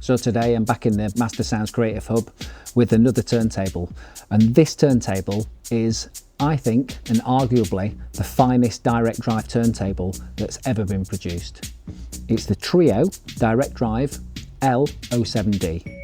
So today I'm back in the MasterSounds Creative Hub with another turntable, and this turntable is, I think, and arguably the finest direct drive turntable that's ever been produced. It's the TRIO Direct Drive L-07D.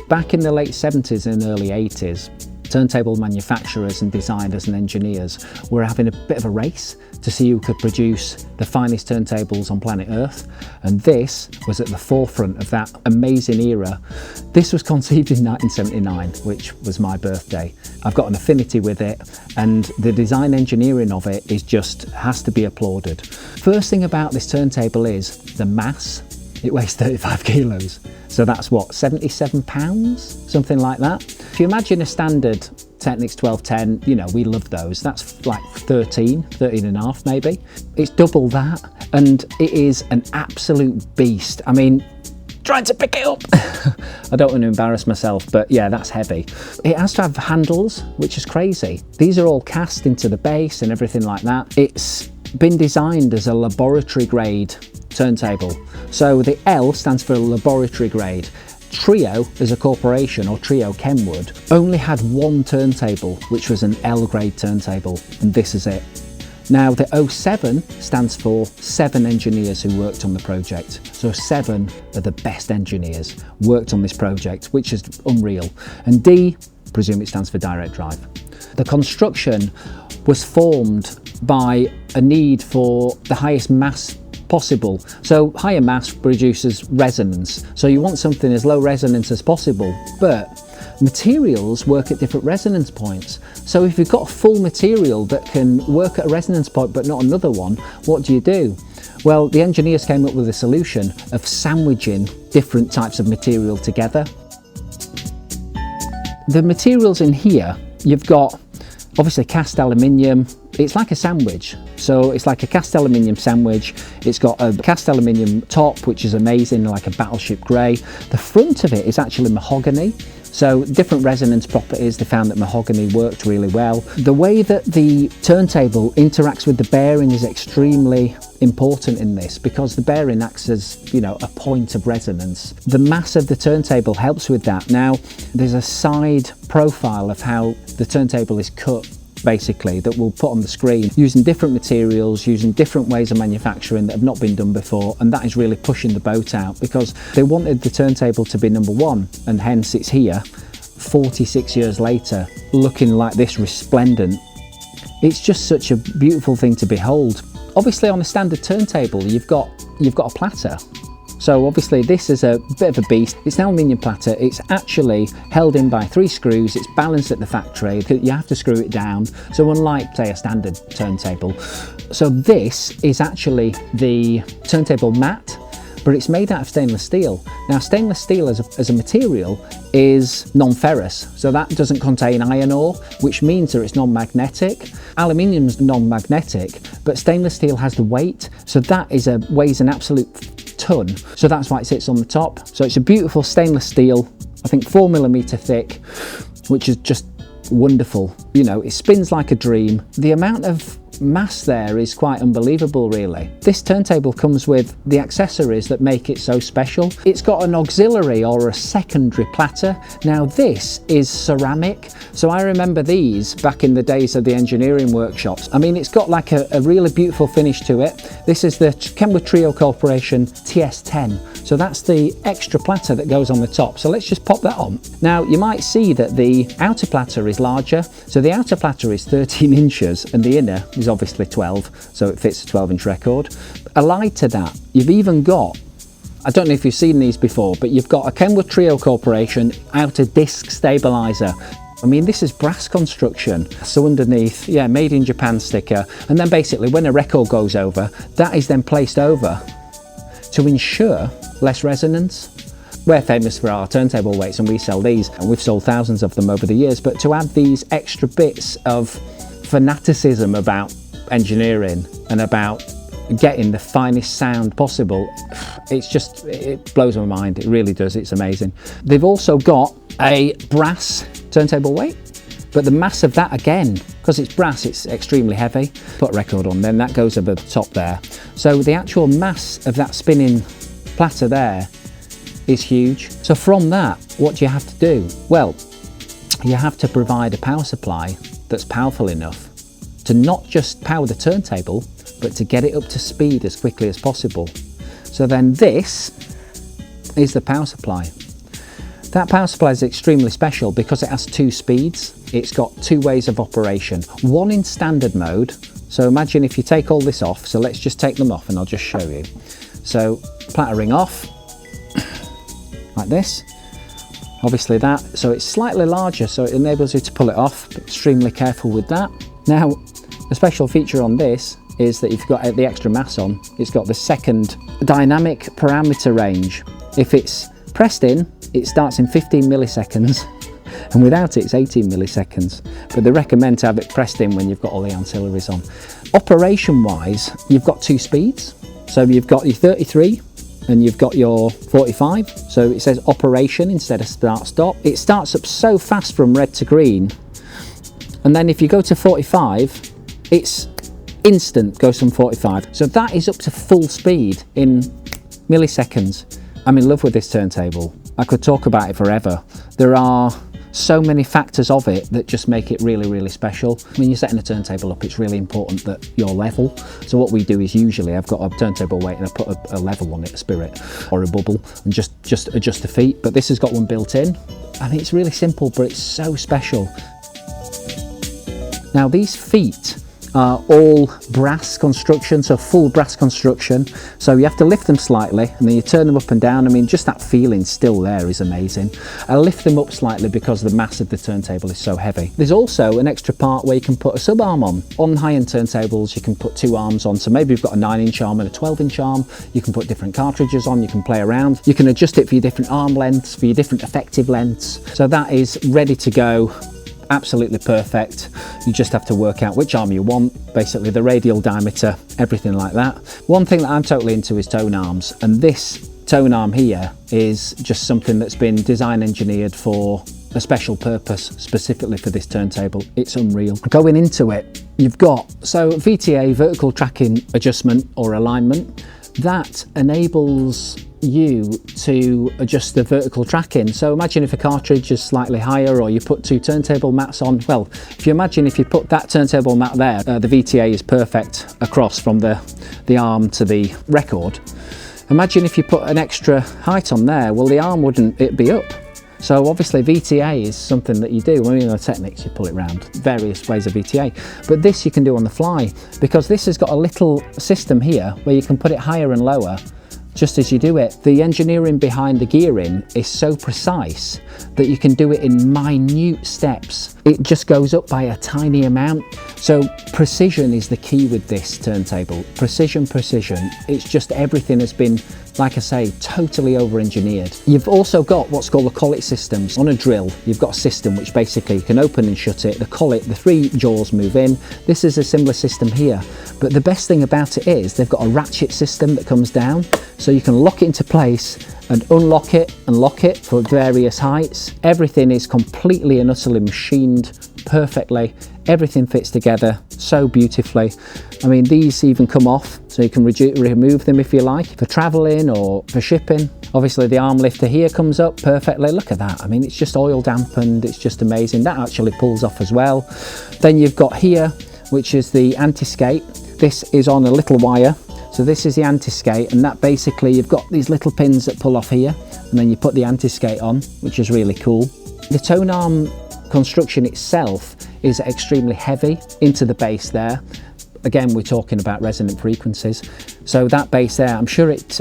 Back in the late 70s and early 80s, turntable manufacturers and designers and engineers were having a bit of a race to see who could produce the finest turntables on planet Earth, and this was at the forefront of that amazing era. This was conceived in 1979, which was my birthday. I've got an affinity with it, and the design engineering of it has to be applauded. First thing about this turntable is the mass. It weighs 35 kilos. So that's what, 77 pounds? Something like that. If you imagine a standard Technics 1210, you know, we love those. That's like 13 and a half maybe. It's double that, and it is an absolute beast. I mean, trying to pick it up. I don't want to embarrass myself, but yeah, that's heavy. It has to have handles, which is crazy. These are all cast into the base and everything like that. It's been designed as a laboratory grade turntable. So the L stands for laboratory grade. TRIO as a corporation, or TRIO Kenwood, only had one turntable, which was an L grade turntable, and this is it. Now the 07 stands for 7 engineers who worked on the project. So 7 of the best engineers worked on this project, which is unreal. And D, presume it stands for direct drive. The construction was formed by a need for the highest mass possible. So higher mass produces resonance. So you want something as low resonance as possible, but materials work at different resonance points. So if you've got a full material that can work at a resonance point but not another one, what do? Well, the engineers came up with a solution of sandwiching different types of material together. The materials in here, you've got obviously cast aluminium. It's like a sandwich. So it's like a cast aluminium sandwich. It's got a cast aluminium top, which is amazing, like a battleship grey. The front of it is actually mahogany. So different resonance properties, they found that mahogany worked really well. The way that the turntable interacts with the bearing is extremely important in this, because the bearing acts as, you know, a point of resonance. The mass of the turntable helps with that. Now, there's a side profile of how the turntable is cut, basically, that we'll put on the screen, using different materials, using different ways of manufacturing that have not been done before, and that is really pushing the boat out, because they wanted the turntable to be #1, and hence it's here 46 years later looking like this, resplendent. It's just such a beautiful thing to behold. Obviously on a standard turntable you've got a platter. So obviously this is a bit of a beast. It's an aluminium platter. It's actually held in by 3 screws. It's balanced at the factory. You have to screw it down. So unlike, say, a standard turntable. So this is actually the turntable mat, but it's made out of stainless steel. Now stainless steel as a material is non-ferrous, so that doesn't contain iron ore, which means that it's non-magnetic. Aluminium's non-magnetic, but stainless steel has the weight, so that weighs an absolute ton. So that's why it sits on the top. So it's a beautiful stainless steel, I think 4mm thick, which is just wonderful. You know, it spins like a dream. The amount of mass there is quite unbelievable, really. This turntable comes with the accessories that make it so special. It's got an auxiliary or a secondary platter. Now this is ceramic, so I remember these back in the days of the engineering workshops. I mean, it's got like a really beautiful finish to it. This is the Kenwood TRIO Corporation TS10, so that's the extra platter that goes on the top. So let's just pop that on. Now you might see that the outer platter is larger, so the outer platter is 13 inches and the inner is obviously 12, so it fits a 12-inch record. Allied to that, you've even got, I don't know if you've seen these before, but you've got a Kenwood TRIO Corporation outer disc stabilizer. I mean, this is brass construction. So underneath, yeah, made in Japan sticker, and then basically when a record goes over, that is then placed over to ensure less resonance. We're famous for our turntable weights and we sell these, and we've sold thousands of them over the years, but to add these extra bits of fanaticism about engineering and about getting the finest sound possible. It blows my mind. It really does. It's amazing. They've also got a brass turntable weight, but the mass of that, again, because it's brass, it's extremely heavy. Put a record on, then that goes over the top there. So the actual mass of that spinning platter there is huge. So from that, what do you have to do? Well, you have to provide a power supply that's powerful enough to not just power the turntable, but to get it up to speed as quickly as possible. So then this is the power supply. That power supply is extremely special because it has 2 speeds. It's got 2 ways of operation. One in standard mode. So imagine if you take all this off. So let's just take them off and I'll just show you. So plattering off, like this. Obviously that, so it's slightly larger, so it enables you to pull it off. But extremely careful with that. Now, a special feature on this is that if you've got the extra mass on, it's got the second dynamic parameter range. If it's pressed in, it starts in 15 milliseconds, and without it, it's 18 milliseconds. But they recommend to have it pressed in when you've got all the ancillaries on. Operation-wise, you've got 2 speeds. So you've got your 33, and you've got your 45. So it says operation instead of start-stop. It starts up so fast from red to green, and then if you go to 45, it's instant, goes from 45. So that is up to full speed in milliseconds. I'm in love with this turntable. I could talk about it forever. There are so many factors of it that just make it really, really special. When you're setting a turntable up, it's really important that you're level. So what we do is usually I've got a turntable weight and I put a level on it, a spirit or a bubble, and just adjust the feet. But this has got one built in. I mean, it's really simple, but it's so special. Now these feet are all brass construction, so full brass construction. So you have to lift them slightly and then you turn them up and down. I mean, just that feeling still there is amazing. I lift them up slightly because the mass of the turntable is so heavy. There's also an extra part where you can put a sub arm on. On high-end turntables, you can put 2 arms on. So maybe you've got a 9-inch arm and a 12-inch arm. You can put different cartridges on, you can play around. You can adjust it for your different arm lengths, for your different effective lengths. So that is ready to go. Absolutely perfect. You just have to work out which arm you want, basically the radial diameter, everything like that. One thing that I'm totally into is tone arms, and this tone arm here is just something that's been design engineered for a special purpose, specifically for this turntable. It's unreal. Going into it, you've got VTA, vertical tracking adjustment or alignment. That enables you to adjust the vertical tracking. So imagine if a cartridge is slightly higher or you put 2 turntable mats on. Well, if you imagine if you put that turntable mat there, the VTA is perfect across from the arm to the record. Imagine if you put an extra height on there, well, the arm wouldn't, it'd be up. So obviously VTA is something that you do. Well, you know, techniques, you pull it round, various ways of VTA. But this you can do on the fly, because this has got a little system here where you can put it higher and lower just as you do it. The engineering behind the gearing is so precise that you can do it in minute steps. It just goes up by a tiny amount. So precision is the key with this turntable. Precision. It's just everything has been, like I say, totally over-engineered. You've also got what's called the collet systems. On a drill, you've got a system which basically you can open and shut it. The collet, the 3 jaws move in. This is a similar system here. But the best thing about it is they've got a ratchet system that comes down, so you can lock it into place and unlock it and lock it for various heights. Everything is completely and utterly machined perfectly. Everything fits together so beautifully. I mean, these even come off, so you can remove them if you like, for traveling or for shipping. Obviously the arm lifter here comes up perfectly. Look at that. I mean, it's just oil dampened. It's just amazing. That actually pulls off as well. Then you've got here, which is the anti-skate. This is on a little wire. So this is the anti-skate, and that basically, you've got these little pins that pull off here, and then you put the anti-skate on, which is really cool. The Tonearm construction itself is extremely heavy into the base there. Again, we're talking about resonant frequencies. So that base there, I'm sure it's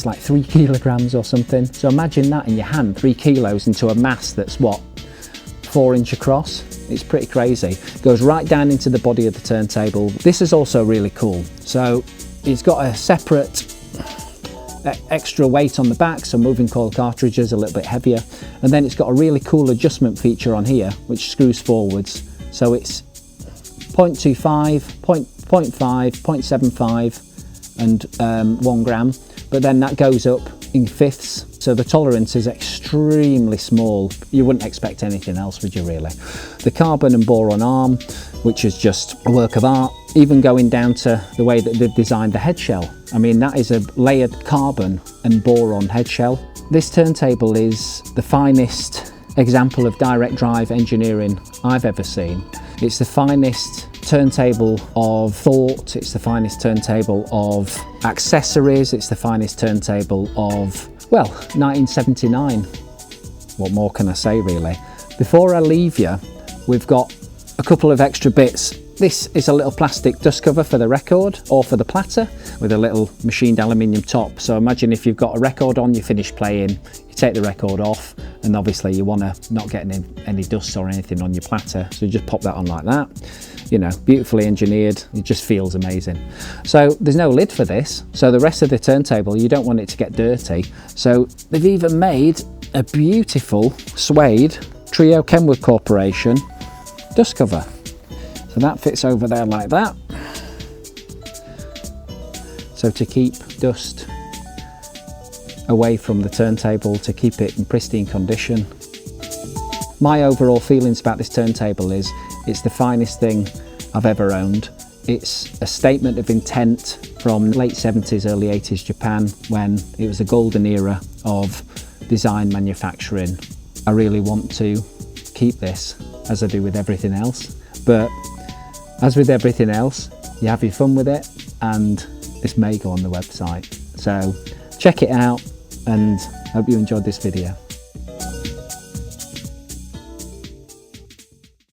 like 3 kilograms or something. So imagine that in your hand, 3 kilos into a mass that's what, 4 inch across. It's pretty crazy. Goes right down into the body of the turntable. This is also really cool. So it's got a separate extra weight on the back, so moving coil cartridges a little bit heavier, and then it's got a really cool adjustment feature on here which screws forwards. So it's 0.25, 0.5, 0.75, and 1 gram, but then that goes up in fifths. So the tolerance is extremely small. You wouldn't expect anything else, would you really? The carbon and boron arm, which is just a work of art, even going down to the way that they've designed the headshell. I mean, that is a layered carbon and boron headshell. This turntable is the finest example of direct drive engineering I've ever seen. It's the finest turntable of thought, it's the finest turntable of accessories, it's the finest turntable of, well, 1979. What more can I say, really? Before I leave you, we've got a couple of extra bits. This is a little plastic dust cover for the record or for the platter with a little machined aluminium top. So imagine if you've got a record on, you finish playing, you take the record off, and obviously you want to not get any dust or anything on your platter. So you just pop that on like that. You know, beautifully engineered, it just feels amazing. So there's no lid for this, so the rest of the turntable, you don't want it to get dirty. So they've even made a beautiful suede TRIO Kenwood Corporation dust cover. So that fits over there like that. So to keep dust away from the turntable, to keep it in pristine condition. My overall feelings about this turntable is it's the finest thing I've ever owned. It's a statement of intent from late 70s, early 80s Japan, when it was a golden era of design manufacturing. I really want to keep this, as I do with everything else. But as with everything else, you have your fun with it, and this may go on the website. So check it out, and hope you enjoyed this video.